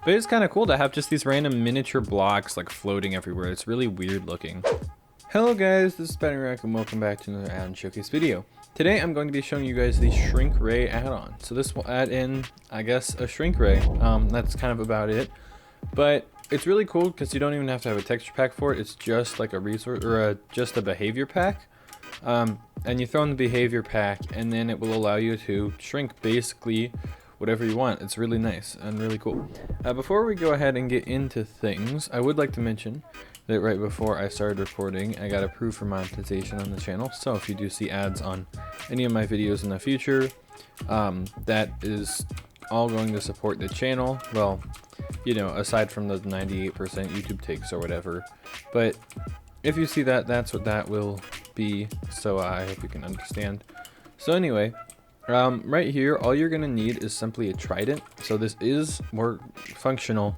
But it's kind of cool to have just these random miniature blocks like floating everywhere. It's really weird looking. Hello guys, this is Spyderrock and welcome back to another add-on showcase video. Today I'm going to be showing you guys the shrink ray add-on. So this will add in, I guess, a shrink ray. That's kind of about it. But it's really cool because you don't even have to have a texture pack for it. It's just like a resource or just a behavior pack. And you throw in the behavior pack and then it will allow you to shrink basically whatever you want. It's really nice and really cool. Before we go ahead and get into things, I would like to mention that right before I started recording, I got approved for monetization on the channel. So if you do see ads on any of my videos in the future, that is all going to support the channel. Well, you know, aside from the 98% YouTube takes or whatever. But if you see that, that's what that will be. So I hope you can understand. So anyway, right here, all you're gonna need is simply a trident. So this is more functional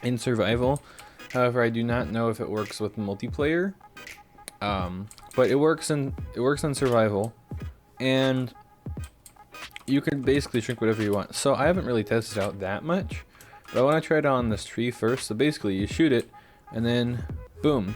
in survival. However, I do not know if it works with multiplayer. But it works in survival, and you can basically shrink whatever you want. So I haven't really tested out that much, but I want to try it on this tree first. So basically, you shoot it, and then boom,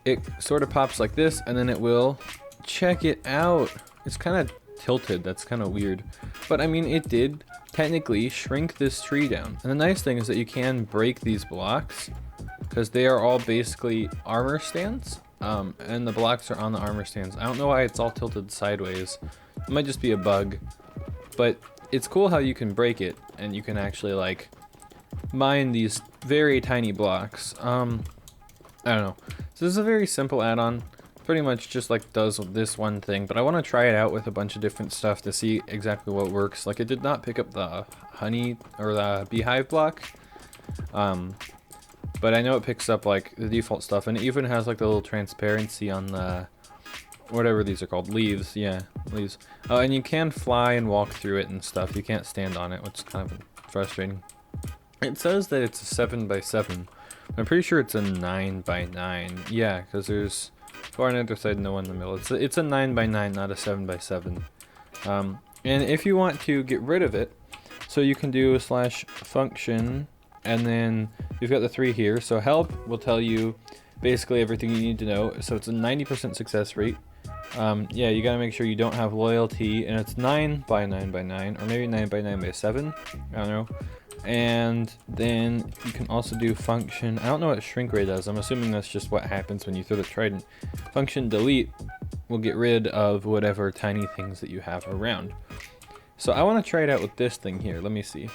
it sort of pops like this, and then it will check it out. It's kind of tilted. That's kind of weird, but I mean, it did technically shrink this tree down. And the nice thing is that you can break these blocks because they are all basically armor stands, and the blocks are on the armor stands. I don't know why it's all tilted sideways. It might just be a bug, but it's cool how you can break it and you can actually like mine these very tiny blocks. I don't know. So this is a very simple add-on. Pretty much just like does this one thing, but I want to try it out with a bunch of different stuff to see exactly what works. Like, it did not pick up the honey or the beehive block, but I know it picks up like the default stuff, and it even has like the little transparency on the whatever these are called, leaves. Yeah, leaves. Oh, and you can fly and walk through it and stuff. You can't stand on it, which is kind of frustrating. It says that it's a 7x7. I'm pretty sure it's a 9x9. Yeah, because there's 4 on either side, no one in the middle. It's a 9x9, not a 7x7. And if you want to get rid of it, so you can do /function, and then you've got the 3 here. So help will tell you basically everything you need to know. So it's a 90% success rate. Yeah, you gotta make sure you don't have loyalty, and it's 9x9x9, or maybe 9x9x7. I don't know. And then you can also do function. I don't know what shrink ray does. I'm assuming that's just what happens when you throw the trident. Function delete will get rid of whatever tiny things that you have around. So I want to try it out with this thing here. Let me see.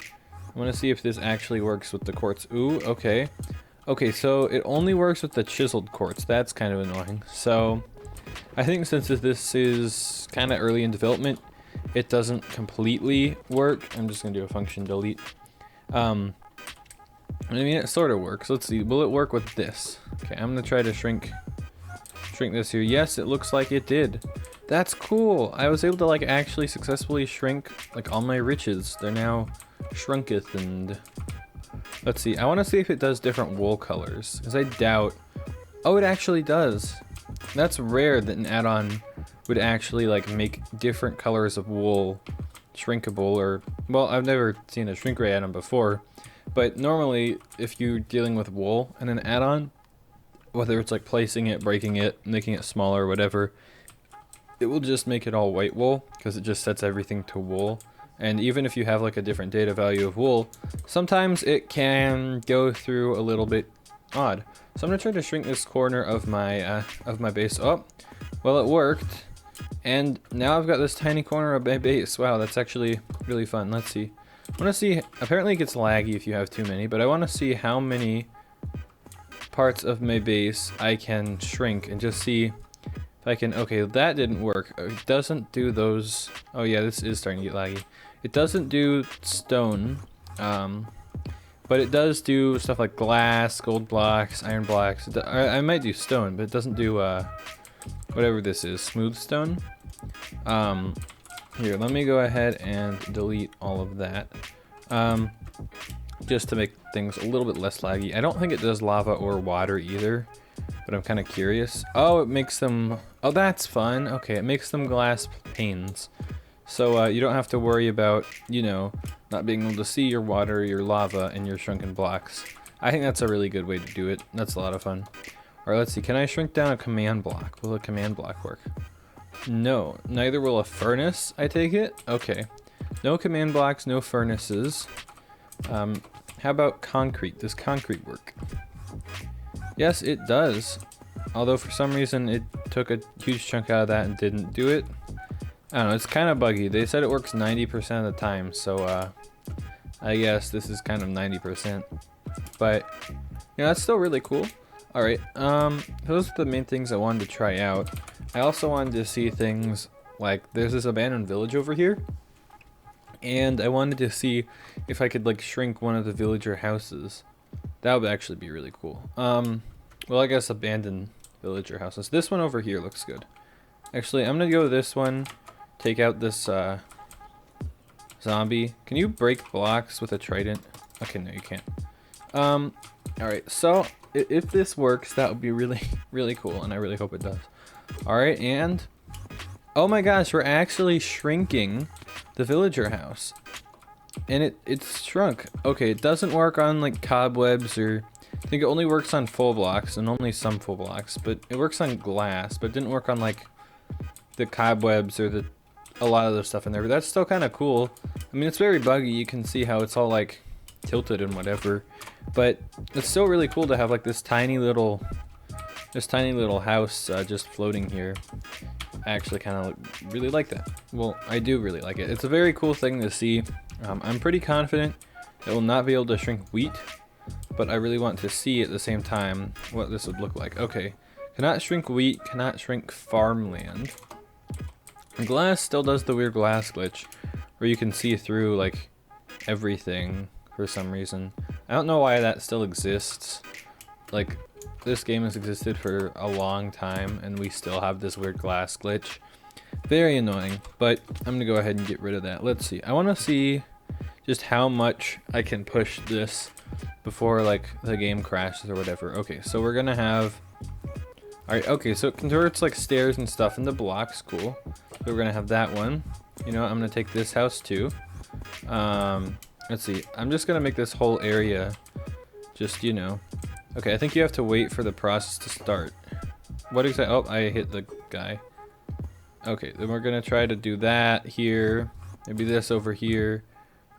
I want to see if this actually works with the quartz. Ooh, okay. Okay, so it only works with the chiseled quartz. That's kind of annoying. So I think since this is kind of early in development, it doesn't completely work. I'm just going to do a function delete. I mean, it sort of works. Let's see. Will it work with this? Okay, I'm gonna try to shrink this here. Yes, it looks like it did. That's cool. I was able to like actually successfully shrink like all my riches. They're now shrunketh. And let's see. I want to see if it does different wool colors, because I doubt. Oh, it actually does. That's rare that an add-on would actually like make different colors of wool shrinkable. Or, well, I've never seen a shrink ray add-on before, but normally if you're dealing with wool and an add-on, whether it's like placing it, breaking it, making it smaller, whatever, it will just make it all white wool because it just sets everything to wool. And even if you have like a different data value of wool, sometimes it can go through a little bit odd. So I'm gonna try to shrink this corner of my base. Oh, well, it worked. And now I've got this tiny corner of my base. Wow, that's actually really fun. Let's see. I want to see, apparently it gets laggy if you have too many, but I want to see how many parts of my base I can shrink and just see if I can. Okay, that didn't work. It doesn't do those. Oh yeah, this is starting to get laggy. It doesn't do stone, but it does do stuff like glass, gold blocks, iron blocks. I might do stone, but it doesn't do whatever this is, smooth stone. Here, let me go ahead and delete all of that, just to make things a little bit less laggy. I don't think it does lava or water either, but I'm kind of curious. Oh, it makes them, oh, that's fun. Okay, it makes them glass panes. So you don't have to worry about, you know, not being able to see your water, your lava, and your shrunken blocks. I think that's a really good way to do it. That's a lot of fun. Alright, let's see. Can I shrink down a command block? Will a command block work? No. Neither will a furnace, I take it? Okay. No command blocks, no furnaces. How about concrete? Does concrete work? Yes, it does. Although for some reason it took a huge chunk out of that and didn't do it. I don't know, it's kind of buggy. They said it works 90% of the time, so I guess this is kind of 90%. But, you know, that's still really cool. Alright, those are the main things I wanted to try out. I also wanted to see things like, there's this abandoned village over here. And I wanted to see if I could, like, shrink one of the villager houses. That would actually be really cool. Well, I guess abandoned villager houses. This one over here looks good. Actually, I'm gonna go with this one. Take out this, zombie. Can you break blocks with a trident? Okay, no, you can't. Alright, so if this works, that would be really, really cool, and I really hope it does. Alright, and oh my gosh, we're actually shrinking the villager house. And it's shrunk. Okay, it doesn't work on like cobwebs, or I think it only works on full blocks and only some full blocks, but it works on glass, but it didn't work on like the cobwebs or a lot of the stuff in there. But that's still kind of cool. I mean, it's very buggy. You can see how it's all like tilted and whatever, but it's still really cool to have like this tiny little house just floating here. I actually kind of really like that. Well, I do really like it. It's a very cool thing to see. I'm pretty confident it will not be able to shrink wheat, but I really want to see at the same time what this would look like. Okay, cannot shrink wheat, cannot shrink farmland. Glass still does the weird glass glitch where you can see through like everything for some reason. I don't know why that still exists. Like, this game has existed for a long time and we still have this weird glass glitch. Very annoying, but I'm gonna go ahead and get rid of that. Let's see. I want to see just how much I can push this before like the game crashes or whatever. Okay, so we're gonna have... Alright, okay, so it converts like stairs and stuff into blocks. Cool. So we're gonna have that one. You know what, I'm gonna take this house too. Let's see. I'm just gonna make this whole area just, you know. Okay, I think you have to wait for the process to start. What exactly? Oh, I hit the guy. Okay, then we're gonna try to do that here. Maybe this over here.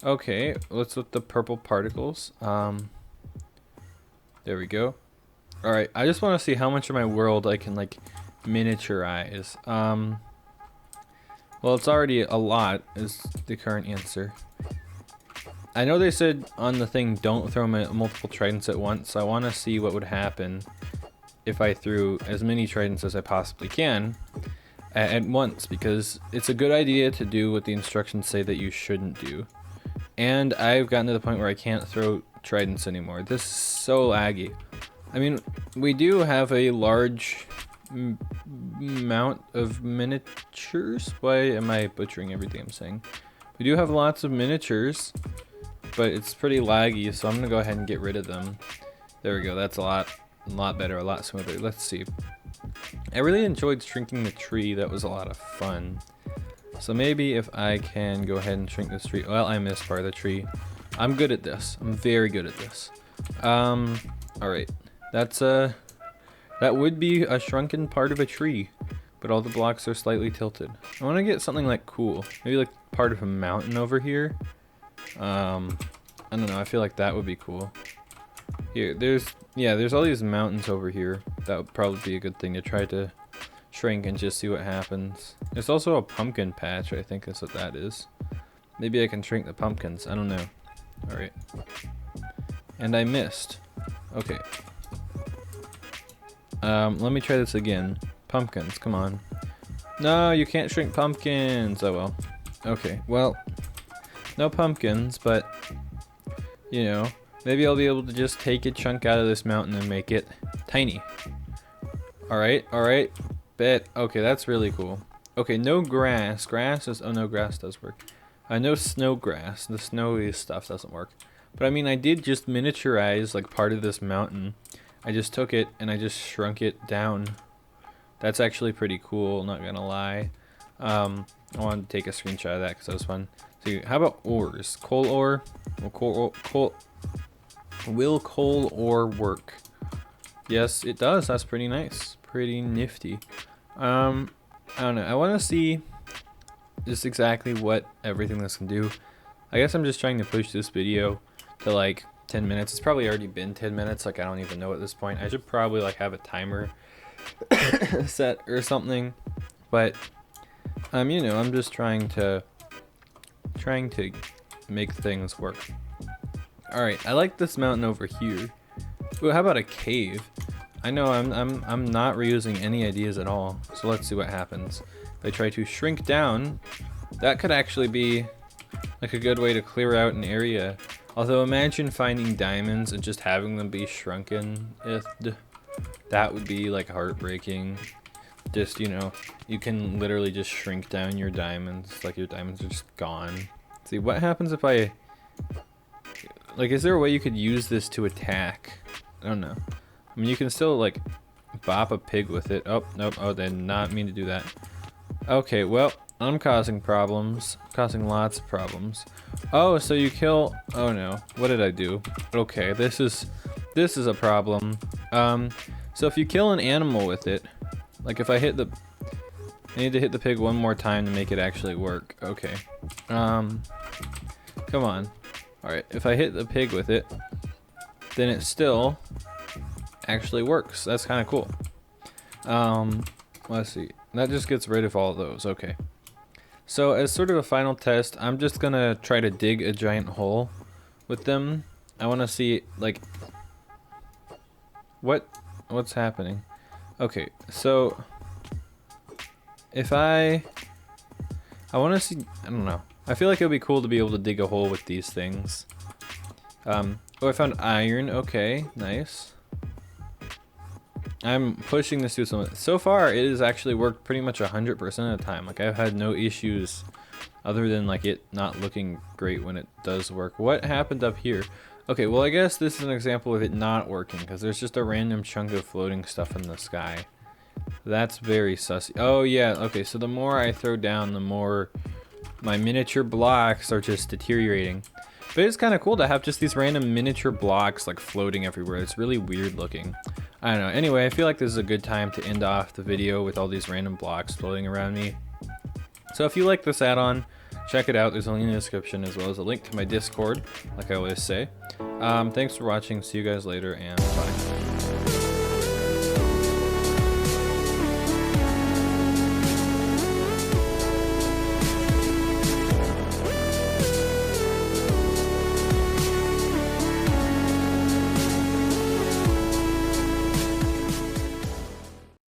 Okay, what's with the purple particles? There we go. Alright, I just want to see how much of my world I can like miniaturize. Well, it's already a lot is the current answer. I know they said on the thing don't throw multiple tridents at once, so I want to see what would happen if I threw as many tridents as I possibly can at once, because it's a good idea to do what the instructions say that you shouldn't do. And I've gotten to the point where I can't throw tridents anymore. This is so laggy. I mean, we do have a large amount of miniatures. Why am I butchering everything I'm saying? We do have lots of miniatures, but it's pretty laggy, so I'm gonna go ahead and get rid of them. There we go. That's a lot better, a lot smoother. Let's see. I really enjoyed shrinking the tree. That was a lot of fun. So maybe if I can go ahead and shrink this tree. Well, I missed part of the tree. I'm good at this. I'm very good at this. Alright. That's that would be a shrunken part of a tree, but all the blocks are slightly tilted. I want to get something like cool. Maybe like part of a mountain over here. I don't know. I feel like that would be cool. Here, there's all these mountains over here. That would probably be a good thing to try to shrink and just see what happens. There's also a pumpkin patch. I think that's what that is. Maybe I can shrink the pumpkins. I don't know. Alright. And I missed. Okay. Let me try this again. Pumpkins, come on. No, you can't shrink pumpkins. Oh well. Okay, well, no pumpkins, but, you know, maybe I'll be able to just take a chunk out of this mountain and make it tiny. Alright, alright. Bet. Okay, that's really cool. Okay, no grass. Grass is... Oh, no, grass does work. No snow grass. The snowy stuff doesn't work. But, I mean, I did just miniaturize, like, part of this mountain. I just took it and I just shrunk it down. That's actually pretty cool, not gonna lie. I wanted to take a screenshot of that because that was fun. So how about ores? Coal ore? Will coal ore work? Yes, it does. That's pretty nice. Pretty nifty. I don't know. I want to see just exactly what everything this can do. I guess I'm just trying to push this video to like 10 minutes. It's probably already been 10 minutes. Like I don't even know at this point. I should probably like have a timer set or something. But you know, I'm just trying to make things work. All right, I like this mountain over here. Ooh, how about a cave? I know I'm not reusing any ideas at all. So let's see what happens. If I try to shrink down, that could actually be like a good way to clear out an area. Although imagine finding diamonds and just having them be shrunken. That would be like heartbreaking. Just, you know, you can literally just shrink down your diamonds. Like your diamonds are just gone. See, what happens if I... Like, is there a way you could use this to attack? I don't know. I mean, you can still, like, bop a pig with it. Oh, nope. Oh, they did not mean to do that. Okay, well, I'm causing problems. Causing lots of problems. Oh, so you kill... Oh, no. What did I do? Okay, this is a problem. So if you kill an animal with it... Like, if I hit the... I need to hit the pig one more time to make it actually work. Okay. Come on. Alright, if I hit the pig with it, then it still actually works. That's kind of cool. Let's see. That just gets rid of all of those. Okay. So as sort of a final test, I'm just gonna try to dig a giant hole with them. I want to see, like... What's happening? Okay, so... If I want to see... I don't know. I feel like it would be cool to be able to dig a hole with these things. Oh, I found iron. Okay, nice. I'm pushing this through some... So far, it has actually worked pretty much 100% of the time. Like, I've had no issues other than, like, it not looking great when it does work. What happened up here? Okay, well, I guess this is an example of it not working, because there's just a random chunk of floating stuff in the sky. That's very sussy. Oh, yeah, okay, so the more I throw down, the more... my miniature blocks are just deteriorating. But it's kind of cool to have just these random miniature blocks like floating everywhere. It's really weird looking. I don't know. Anyway, I feel like this is a good time to end off the video with all these random blocks floating around me. So if you like this add-on, check it out. There's a link in the description as well as a link to my Discord, like I always say. Thanks for watching. See you guys later, and bye.